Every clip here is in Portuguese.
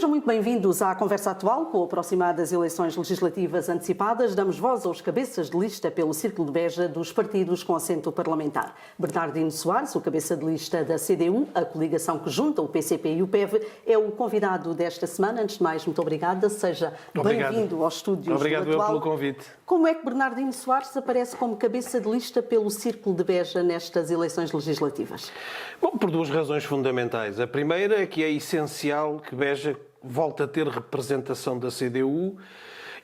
Sejam muito bem-vindos à Conversa Atual. Com o aproximar das eleições legislativas antecipadas, damos voz aos cabeças de lista pelo Círculo de Beja dos partidos com assento parlamentar. Bernardino Soares, o cabeça de lista da CDU, a coligação que junta o PCP e o PEV, é o convidado desta semana. Antes de mais, muito obrigada. Seja bem-vindo aos estúdios Obrigado do Atual. pelo convite. Como é que Bernardino Soares aparece como cabeça de lista pelo Círculo de Beja nestas eleições legislativas? Bom, por duas razões fundamentais. A primeira é que é essencial que Beja volte a ter representação da CDU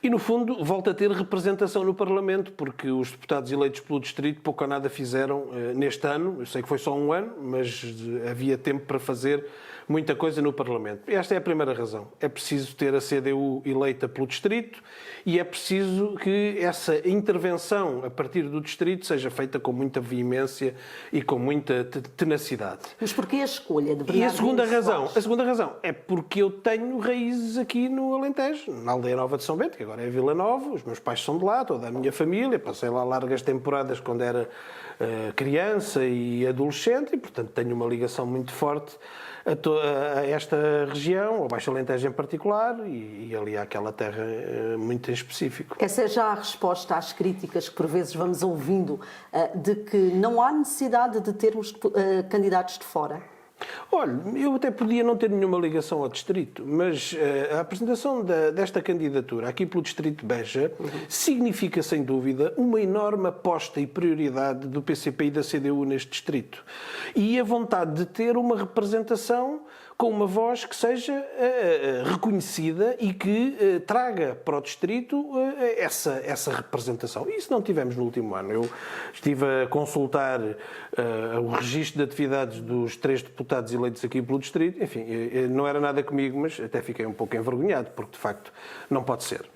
e, no fundo, volta a ter representação no Parlamento, porque os deputados eleitos pelo Distrito pouco ou nada fizeram neste ano. Eu sei que foi só um ano, mas havia tempo para fazer muita coisa no Parlamento. Esta é a primeira razão. É preciso ter a CDU eleita pelo Distrito e é preciso que essa intervenção a partir do Distrito seja feita com muita veemência e com muita tenacidade. Mas porquê a escolha de Bernardino E a segunda Soares? razão é porque eu tenho raízes aqui no Alentejo, na Aldeia Nova de São Bento, que agora é Vila Nova. Os meus pais são de lá, toda a minha família. Passei lá largas temporadas quando era criança e adolescente e, portanto, tenho uma ligação muito forte a esta região, ao Baixo Alentejo em particular, e ali àquela terra muito em específico. Essa é já a resposta às críticas que por vezes vamos ouvindo de que não há necessidade de termos candidatos de fora? Olha, eu até podia não ter nenhuma ligação ao Distrito, mas a apresentação desta candidatura aqui pelo Distrito de Beja significa, sem dúvida, uma enorme aposta e prioridade do PCP e da CDU neste Distrito. E a vontade de ter uma representação com uma voz que seja reconhecida e que traga para o Distrito essa representação. E isso não tivemos no último ano. Eu estive a consultar o registro de atividades dos 3 deputados eleitos aqui pelo Distrito. Enfim, não era nada comigo, mas até fiquei um pouco envergonhado, porque de facto não pode ser.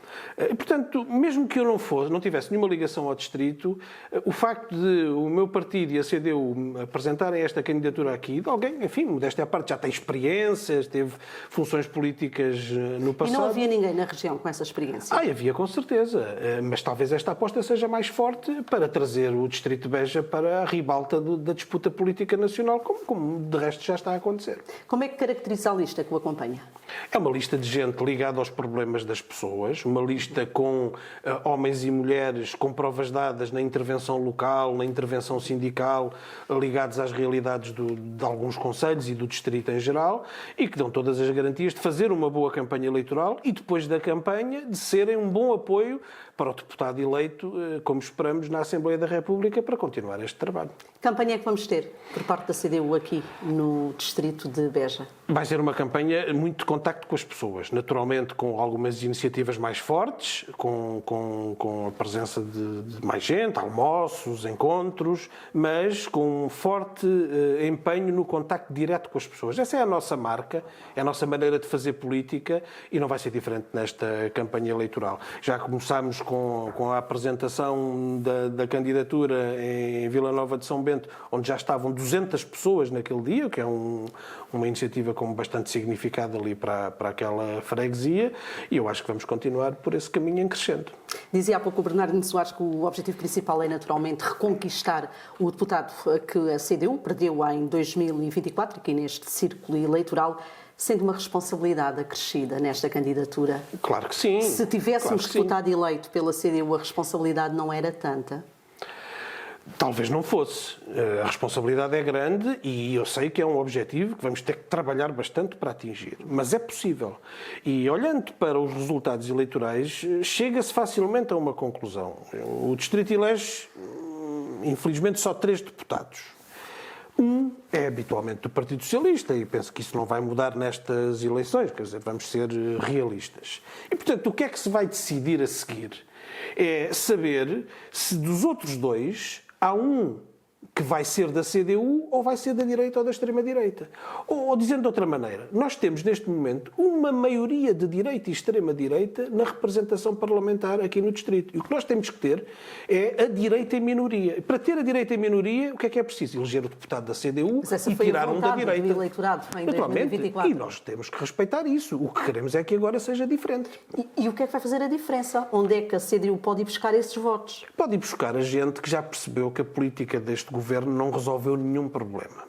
Portanto, mesmo que eu não tivesse nenhuma ligação ao Distrito, o facto de o meu partido e a CDU apresentarem esta candidatura aqui, de alguém, enfim, modéstia à parte, já tem experiências, teve funções políticas no passado. E não havia ninguém na região com essa experiência? Havia com certeza, mas talvez esta aposta seja mais forte para trazer o Distrito de Beja para a ribalta da disputa política nacional, como de resto já está a acontecer. Como é que caracteriza a lista que o acompanha? É uma lista de gente ligada aos problemas das pessoas, uma lista com homens e mulheres com provas dadas na intervenção local, na intervenção sindical, ligados às realidades de alguns concelhos e do Distrito em geral, e que dão todas as garantias de fazer uma boa campanha eleitoral e, depois da campanha, de serem um bom apoio para o deputado eleito, como esperamos, na Assembleia da República, para continuar este trabalho. Que campanha é que vamos ter por parte da CDU aqui no Distrito de Beja? Vai ser uma campanha muito de contacto com as pessoas, naturalmente com algumas iniciativas mais fortes, com a presença de mais gente, almoços, encontros, mas com um forte empenho no contacto direto com as pessoas. Essa é a nossa marca, é a nossa maneira de fazer política e não vai ser diferente nesta campanha eleitoral. Já começámos com a apresentação da candidatura em Vila Nova de São Bento, onde já estavam 200 pessoas naquele dia, o que é uma iniciativa com bastante significado ali para aquela freguesia, e eu acho que vamos continuar por esse caminho em crescendo. Dizia há pouco o Bernardino Soares que o objetivo principal é naturalmente reconquistar o deputado que a CDU perdeu em 2024, aqui neste círculo eleitoral, sendo uma responsabilidade acrescida nesta candidatura. Claro que sim. Se tivéssemos deputado eleito pela CDU, a responsabilidade não era tanta? Talvez não fosse. A responsabilidade é grande e eu sei que é um objetivo que vamos ter que trabalhar bastante para atingir. Mas é possível. E olhando para os resultados eleitorais, chega-se facilmente a uma conclusão. O Distrito elege, infelizmente, só 3 deputados. Um é habitualmente do Partido Socialista e penso que isso não vai mudar nestas eleições, quer dizer, vamos ser realistas. E, portanto, o que é que se vai decidir a seguir? É saber se dos outros 2 há um que vai ser da CDU ou vai ser da direita ou da extrema-direita. Ou dizendo de outra maneira, nós temos neste momento uma maioria de direita e extrema-direita na representação parlamentar aqui no Distrito. E o que nós temos que ter é a direita em minoria. Para ter a direita em minoria, o que é preciso? Eleger o deputado da CDU e tirar um da direita. Do eleitorado em 2024. E nós temos que respeitar isso. O que queremos é que agora seja diferente. E o que é que vai fazer a diferença? Onde é que a CDU pode ir buscar esses votos? Pode ir buscar a gente que já percebeu que a política deste governo não resolveu nenhum problema.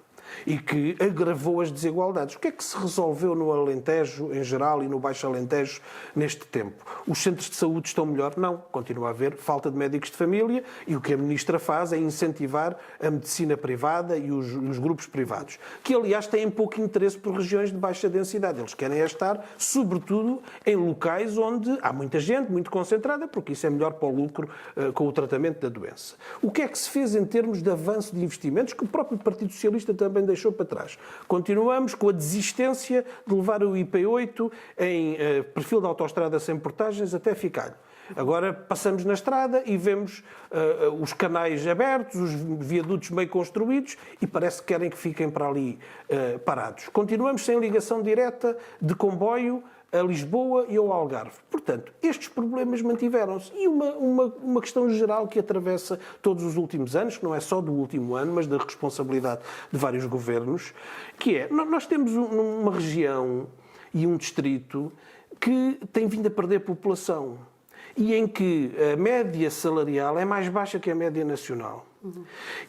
e que agravou as desigualdades. O que é que se resolveu no Alentejo, em geral, e no Baixo Alentejo, neste tempo? Os centros de saúde estão melhor? Não. Continua a haver falta de médicos de família e o que a Ministra faz é incentivar a medicina privada e os grupos privados, que, aliás, têm pouco interesse por regiões de baixa densidade. Eles querem estar, sobretudo, em locais onde há muita gente, muito concentrada, porque isso é melhor para o lucro com o tratamento da doença. O que é que se fez em termos de avanço de investimentos que o próprio Partido Socialista também deixou para trás? Continuamos com a desistência de levar o IP8 em perfil de autoestrada sem portagens até Ficalho. Agora passamos na estrada e vemos os canais abertos, os viadutos meio construídos e parece que querem que fiquem para ali parados. Continuamos sem ligação direta de comboio a Lisboa e ao Algarve. Portanto, estes problemas mantiveram-se. E uma questão geral que atravessa todos os últimos anos, que não é só do último ano, mas da responsabilidade de vários governos, que é, nós temos uma região e um distrito que tem vindo a perder população e em que a média salarial é mais baixa que a média nacional.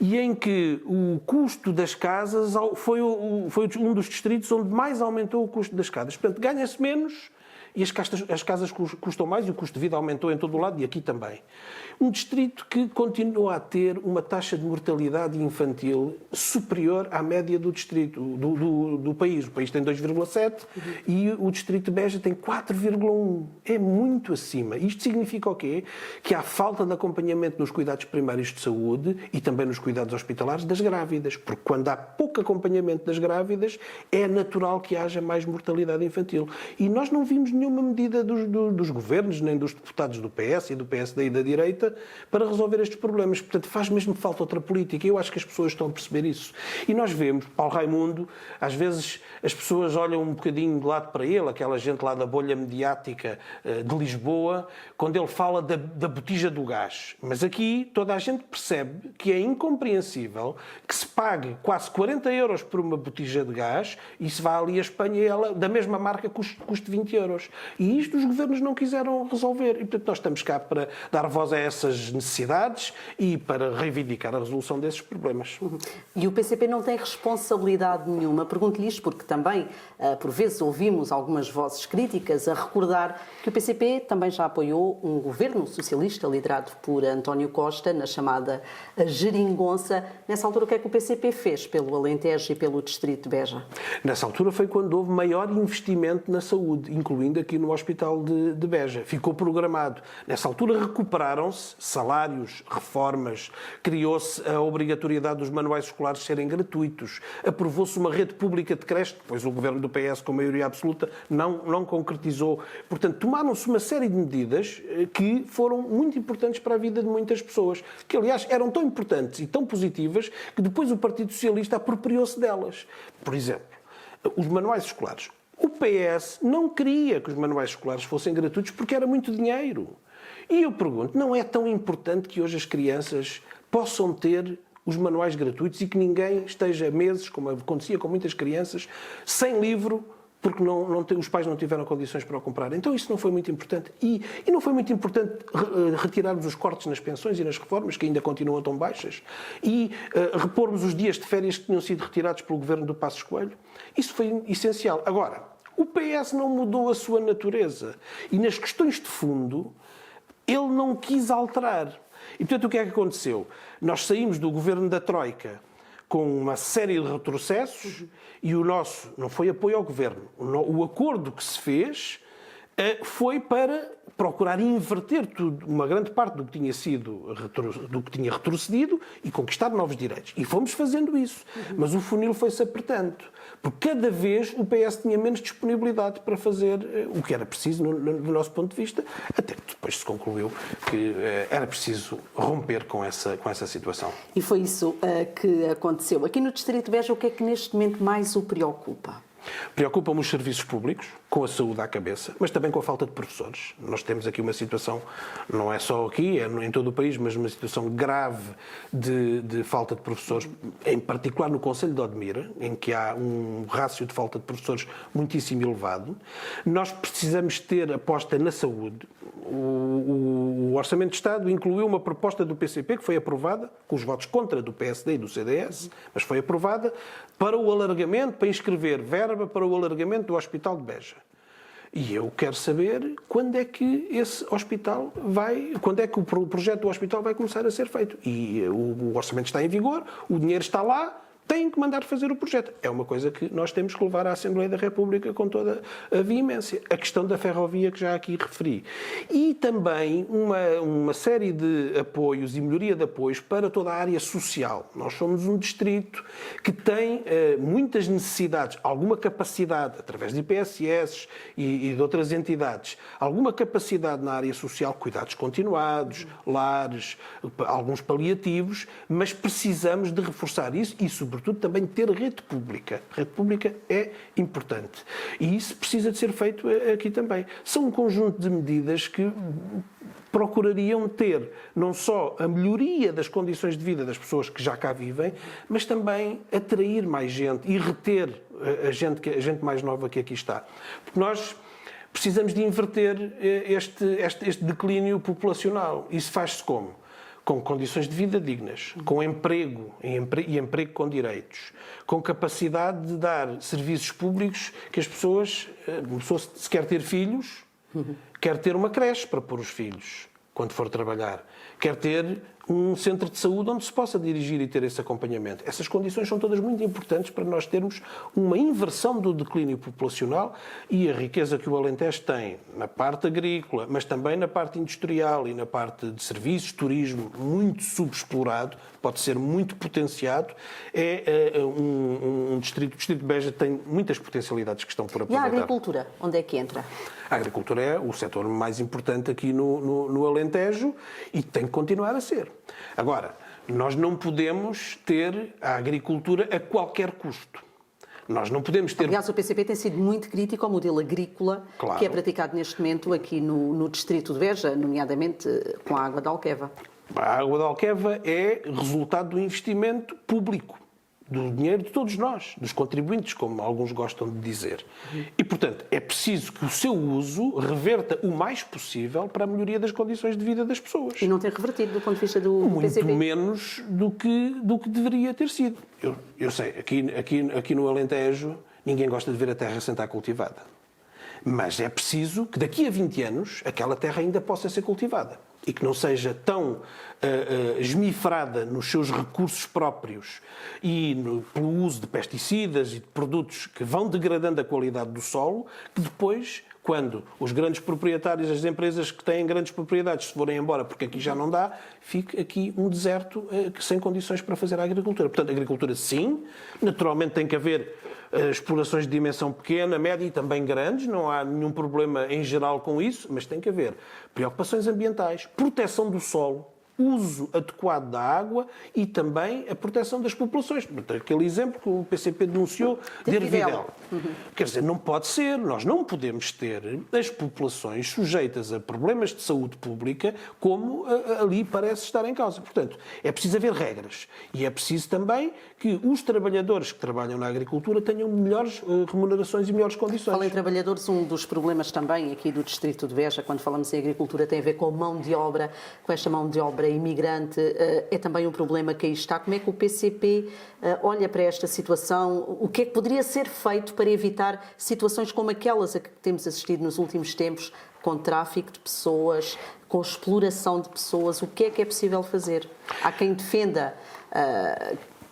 E em que o custo das casas foi um dos distritos onde mais aumentou o custo das casas. Portanto, ganha-se menos e as casas custam mais e o custo de vida aumentou em todo o lado e aqui também. Um distrito que continua a ter uma taxa de mortalidade infantil superior à média do distrito, do país. O país tem 2,7 e o distrito de Beja tem 4,1. É muito acima. Isto significa o quê? Que há falta de acompanhamento nos cuidados primários de saúde e também nos cuidados hospitalares das grávidas. Porque quando há pouco acompanhamento das grávidas, é natural que haja mais mortalidade infantil. E nós não vimos nenhuma medida dos governos, nem dos deputados do PS e do PSD e da direita, para resolver estes problemas. Portanto, faz mesmo falta outra política. Eu acho que as pessoas estão a perceber isso. E nós vemos, Paulo Raimundo, às vezes as pessoas olham um bocadinho de lado para ele, aquela gente lá da bolha mediática de Lisboa, quando ele fala da botija do gás. Mas aqui toda a gente percebe que é incompreensível que se pague quase 40 euros por uma botija de gás e se vá ali a Espanha e ela, da mesma marca, custe 20 euros. E isto os governos não quiseram resolver. E, portanto, nós estamos cá para dar voz a essas necessidades e para reivindicar a resolução desses problemas. E o PCP não tem responsabilidade nenhuma. Pergunto-lhe isto porque também, por vezes, ouvimos algumas vozes críticas a recordar que o PCP também já apoiou um governo socialista liderado por António Costa na chamada geringonça. Nessa altura, o que é que o PCP fez pelo Alentejo e pelo distrito de Beja? Nessa altura foi quando houve maior investimento na saúde, incluindo aqui no Hospital de Beja. Ficou programado. Nessa altura recuperaram-se salários, reformas, criou-se a obrigatoriedade dos manuais escolares serem gratuitos, aprovou-se uma rede pública de creche, depois o governo do PS, com maioria absoluta, não concretizou. Portanto, tomaram-se uma série de medidas que foram muito importantes para a vida de muitas pessoas, que, aliás, eram tão importantes e tão positivas que depois o Partido Socialista apropriou-se delas. Por exemplo, os manuais escolares. O PS não queria que os manuais escolares fossem gratuitos porque era muito dinheiro. E eu pergunto, não é tão importante que hoje as crianças possam ter os manuais gratuitos e que ninguém esteja meses, como acontecia com muitas crianças, sem livro, porque os pais não tiveram condições para o comprar. Então isso não foi muito importante. E não foi muito importante retirarmos os cortes nas pensões e nas reformas, que ainda continuam tão baixas, e repormos os dias de férias que tinham sido retirados pelo governo do Passos Coelho. Isso foi essencial. Agora, o PS não mudou a sua natureza. E nas questões de fundo, ele não quis alterar. E, portanto, o que é que aconteceu? Nós saímos do governo da Troika com uma série de retrocessos e o nosso não foi apoio ao governo. O acordo que se fez foi para procurar inverter tudo, uma grande parte do que tinha sido, do que tinha retrocedido e conquistar novos direitos. E fomos fazendo isso. Mas o funil foi-se apertando. Porque cada vez o PS tinha menos disponibilidade para fazer o que era preciso, do nosso ponto de vista, até que depois se concluiu que era preciso romper com essa situação. E foi isso que aconteceu. Aqui no Distrito de Beja, o que é que neste momento mais o preocupa? Preocupam-me os serviços públicos. com a saúde à cabeça, mas também com a falta de professores. Nós temos aqui uma situação, não é só aqui, é em todo o país, mas uma situação grave de falta de professores, em particular no Concelho de Odmira, em que há um rácio de falta de professores muitíssimo elevado. Nós precisamos ter aposta na saúde. O Orçamento de Estado incluiu uma proposta do PCP que foi aprovada, com os votos contra do PSD e do CDS, mas foi aprovada para o alargamento, para inscrever verba para o alargamento do Hospital de Beja. E eu quero saber quando é que esse hospital quando é que o projeto do hospital vai começar a ser feito. E o orçamento está em vigor, o dinheiro está lá, têm que mandar fazer o projeto. É uma coisa que nós temos que levar à Assembleia da República com toda a veemência. A questão da ferrovia que já aqui referi. E também uma série de apoios e melhoria de apoios para toda a área social. Nós somos um distrito que tem muitas necessidades, alguma capacidade, através de IPSS e de outras entidades, alguma capacidade na área social, cuidados continuados, lares, alguns paliativos, mas precisamos de reforçar isso e, sobretudo, também ter rede pública. Rede pública é importante. E isso precisa de ser feito aqui também. São um conjunto de medidas que procurariam ter não só a melhoria das condições de vida das pessoas que já cá vivem, mas também atrair mais gente e reter a gente mais nova que aqui está. Porque nós precisamos de inverter este declínio populacional. Isso faz-se como? Com condições de vida dignas, com emprego e emprego com direitos, com capacidade de dar serviços públicos que uma pessoa se quer ter filhos, quer ter uma creche para pôr os filhos quando for trabalhar, quer ter um centro de saúde onde se possa dirigir e ter esse acompanhamento. Essas condições são todas muito importantes para nós termos uma inversão do declínio populacional e a riqueza que o Alentejo tem na parte agrícola, mas também na parte industrial e na parte de serviços, turismo, muito subexplorado, pode ser muito potenciado. O Distrito de Beja tem muitas potencialidades que estão por aproveitar. E a agricultura, onde é que entra? A agricultura é o setor mais importante aqui no Alentejo e tem que continuar a ser. Agora, nós não podemos ter a agricultura a qualquer custo. Nós não podemos ter... Aliás, o PCP tem sido muito crítico ao modelo agrícola que é praticado neste momento aqui no Distrito de Beja, nomeadamente com a água da Alqueva. A água da Alqueva é resultado do investimento público, do dinheiro de todos nós, dos contribuintes, como alguns gostam de dizer. E, portanto, é preciso que o seu uso reverta o mais possível para a melhoria das condições de vida das pessoas. E não tem revertido do ponto de vista do muito PCP? Muito menos do que deveria ter sido. Eu sei, aqui no Alentejo, ninguém gosta de ver a terra sem estar cultivada. Mas é preciso que daqui a 20 anos aquela terra ainda possa ser cultivada e que não seja tão esmifrada nos seus recursos próprios e pelo uso de pesticidas e de produtos que vão degradando a qualidade do solo, que depois, quando os grandes proprietários, as empresas que têm grandes propriedades se forem embora porque aqui já não dá, fica aqui um deserto sem condições para fazer a agricultura. Portanto, a agricultura sim, naturalmente tem que haver explorações de dimensão pequena, média e também grandes, não há nenhum problema em geral com isso, mas tem que haver preocupações ambientais, proteção do solo, uso adequado da água e também a proteção das populações. Aquele exemplo que o PCP denunciou de Ervidel. Quer dizer, não pode ser, nós não podemos ter as populações sujeitas a problemas de saúde pública como ali parece estar em causa. Portanto, é preciso haver regras e é preciso também que os trabalhadores que trabalham na agricultura tenham melhores remunerações e melhores condições. Fala em trabalhadores, um dos problemas também aqui do Distrito de Beja, quando falamos em agricultura, tem a ver com a mão de obra, com esta mão de obra imigrante, é também um problema que aí está. Como é que o PCP olha para esta situação? O que é que poderia ser feito para evitar situações como aquelas a que temos assistido nos últimos tempos, com tráfico de pessoas, com exploração de pessoas? O que é possível fazer? Há quem defenda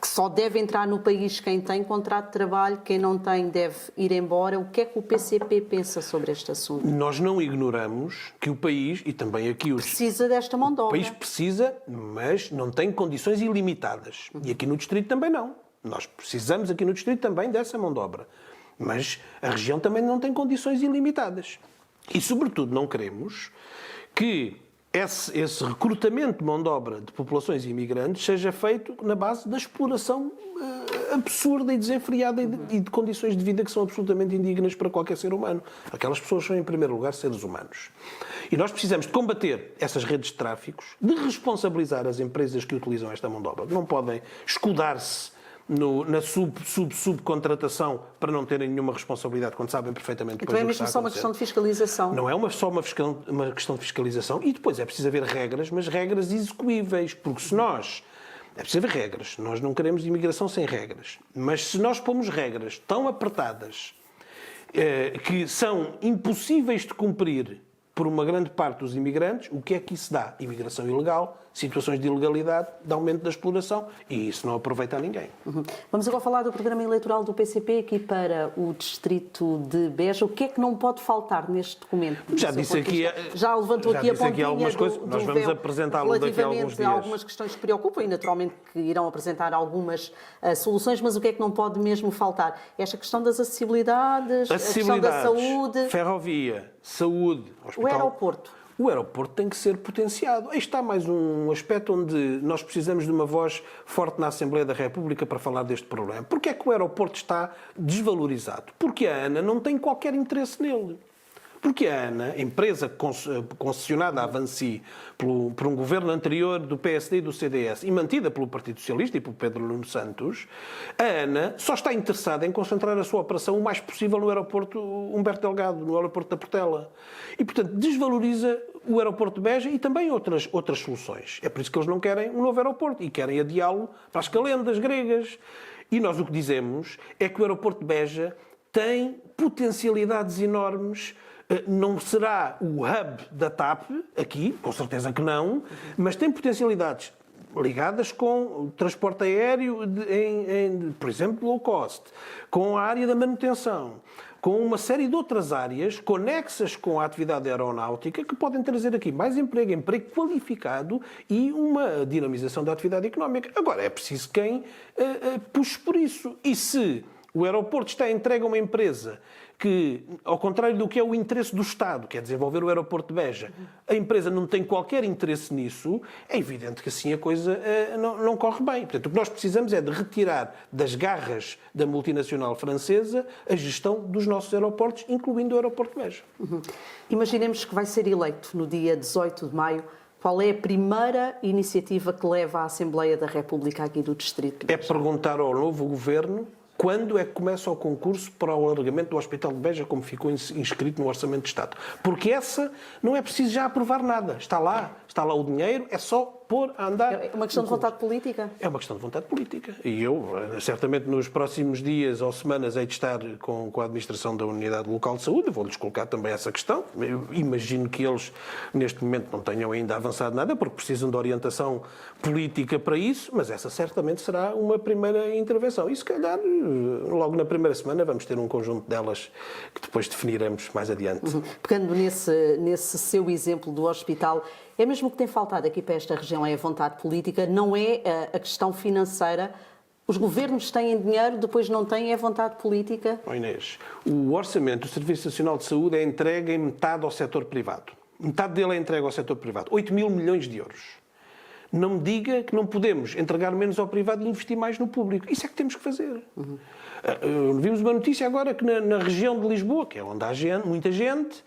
que só deve entrar no país quem tem contrato de trabalho, quem não tem deve ir embora. O que é que o PCP pensa sobre este assunto? Nós não ignoramos que o país, e também aqui precisa desta mão de obra. O país precisa, mas não tem condições ilimitadas. E aqui no Distrito também não. Nós precisamos aqui no Distrito também dessa mão de obra. Mas a região também não tem condições ilimitadas. E, sobretudo, não queremos que esse recrutamento de mão de obra de populações imigrantes seja feito na base da exploração absurda e desenfreada e de condições de vida que são absolutamente indignas para qualquer ser humano. Aquelas pessoas são, em primeiro lugar, seres humanos. E nós precisamos de combater essas redes de tráficos, de responsabilizar as empresas que utilizam esta mão de obra. Não podem escudar-se na subcontratação para não terem nenhuma responsabilidade, quando sabem perfeitamente depois então é do que está mesmo só uma questão de fiscalização. Não é só uma questão de fiscalização, e depois é preciso haver regras, mas regras execuíveis, porque se nós... É preciso haver regras. Nós não queremos imigração sem regras. Mas se nós pomos regras tão apertadas que são impossíveis de cumprir por uma grande parte dos imigrantes, o que é que isso dá? Imigração ilegal, situações de ilegalidade, de aumento da exploração, e isso não aproveita a ninguém. Vamos agora falar do programa eleitoral do PCP aqui para o distrito de Beja. O que é que não pode faltar neste documento? Já disse aqui, já levantou aqui a pontinha algumas coisas. Nós vamos apresentá-lo daqui a alguns dias. Relativamente a algumas questões que preocupam e naturalmente que irão apresentar algumas soluções, mas o que é que não pode mesmo faltar? Esta questão das acessibilidades, a questão da saúde... Ferrovia, saúde, hospital... O aeroporto. O aeroporto tem que ser potenciado. Aí está mais um aspecto onde nós precisamos de uma voz forte na Assembleia da República para falar deste problema. Porquê é que o aeroporto está desvalorizado? Porque a ANA não tem qualquer interesse nele. Porque a ANA, empresa concessionada à Vinci por um governo anterior do PSD e do CDS e mantida pelo Partido Socialista e pelo Pedro Nuno Santos, a ANA só está interessada em concentrar a sua operação o mais possível no aeroporto Humberto Delgado, no aeroporto da Portela. E, portanto, desvaloriza o aeroporto de Beja e também outras soluções. É por isso que eles não querem um novo aeroporto e querem adiá-lo para as calendas gregas. E nós o que dizemos é que o aeroporto de Beja tem potencialidades enormes. Não será o hub da TAP, aqui, com certeza que não, mas tem potencialidades ligadas com o transporte aéreo, por exemplo, low cost, com a área da manutenção, com uma série de outras áreas conexas com a atividade aeronáutica que podem trazer aqui mais emprego qualificado e uma dinamização da atividade económica. Agora, é preciso quem puxe por isso. E se o aeroporto está entregue a uma empresa que, ao contrário do que é o interesse do Estado, que é desenvolver o aeroporto de Beja, a empresa não tem qualquer interesse nisso, é evidente que assim a coisa não corre bem. Portanto, o que nós precisamos é de retirar das garras da multinacional francesa a gestão dos nossos aeroportos, incluindo o aeroporto de Beja. Imaginemos que vai ser eleito no dia 18 de maio. Qual é a primeira iniciativa que leva à Assembleia da República aqui do Distrito de Beja? É perguntar ao novo governo quando é que começa o concurso para o alargamento do Hospital de Beja, como ficou inscrito no Orçamento de Estado. Porque essa não é preciso já aprovar nada. Está lá o dinheiro, é só pôr a andar. É uma questão de vontade política? É uma questão de vontade política. E eu, certamente, nos próximos dias ou semanas, hei de estar com a administração da Unidade Local de Saúde. Vou-lhes colocar também essa questão. Eu imagino que eles, neste momento, não tenham ainda avançado nada, porque precisam de orientação política para isso, mas essa certamente será uma primeira intervenção. E, se calhar, logo na primeira semana, vamos ter um conjunto delas que depois definiremos mais adiante. Pegando nesse seu exemplo do hospital, é mesmo o que tem faltado aqui para esta região, é a vontade política, não é a questão financeira. Os governos têm dinheiro, depois não têm, é vontade política? Oh, Inês, o orçamento do Serviço Nacional de Saúde é entregue em metade ao setor privado. Metade dele é entregue ao setor privado. 8 mil milhões de euros. Não me diga que não podemos entregar menos ao privado e investir mais no público. Isso é que temos que fazer. Vimos uma notícia agora que na região de Lisboa, que é onde há muita gente,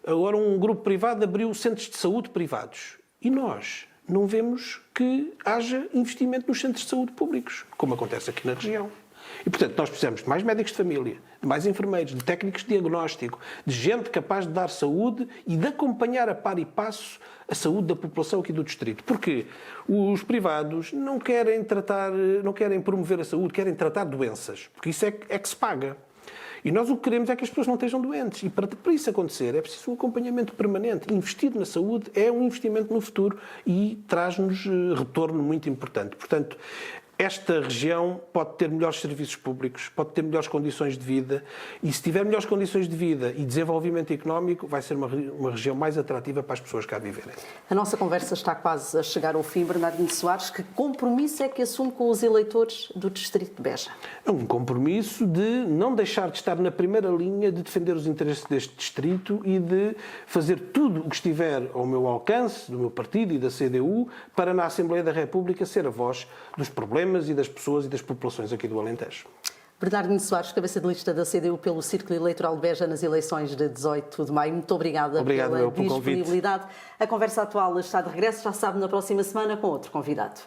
agora um grupo privado abriu centros de saúde privados. E nós não vemos que haja investimento nos centros de saúde públicos, como acontece aqui na região. E, portanto, nós precisamos de mais médicos de família, de mais enfermeiros, de técnicos de diagnóstico, de gente capaz de dar saúde e de acompanhar a par e passo a saúde da população aqui do distrito. Porque os privados não querem promover a saúde, querem tratar doenças, porque isso é que se paga. E nós o que queremos é que as pessoas não estejam doentes. E para isso acontecer é preciso um acompanhamento permanente. Investir na saúde é um investimento no futuro e traz-nos retorno muito importante. Portanto, esta região pode ter melhores serviços públicos, pode ter melhores condições de vida e, se tiver melhores condições de vida e desenvolvimento económico, vai ser uma região mais atrativa para as pessoas cá viverem. A nossa conversa está quase a chegar ao fim. Bernardino Soares, que compromisso é que assume com os eleitores do Distrito de Beja? É um compromisso de não deixar de estar na primeira linha, de defender os interesses deste distrito e de fazer tudo o que estiver ao meu alcance, do meu partido e da CDU, para na Assembleia da República ser a voz dos problemas, problemas e das pessoas e das populações aqui do Alentejo. Bernardino Soares, cabeça de lista da CDU pelo Círculo Eleitoral de Beja nas eleições de 18 de maio. Muito obrigada pela disponibilidade. A conversa atual está de regresso, já sabe, na próxima semana com outro convidado.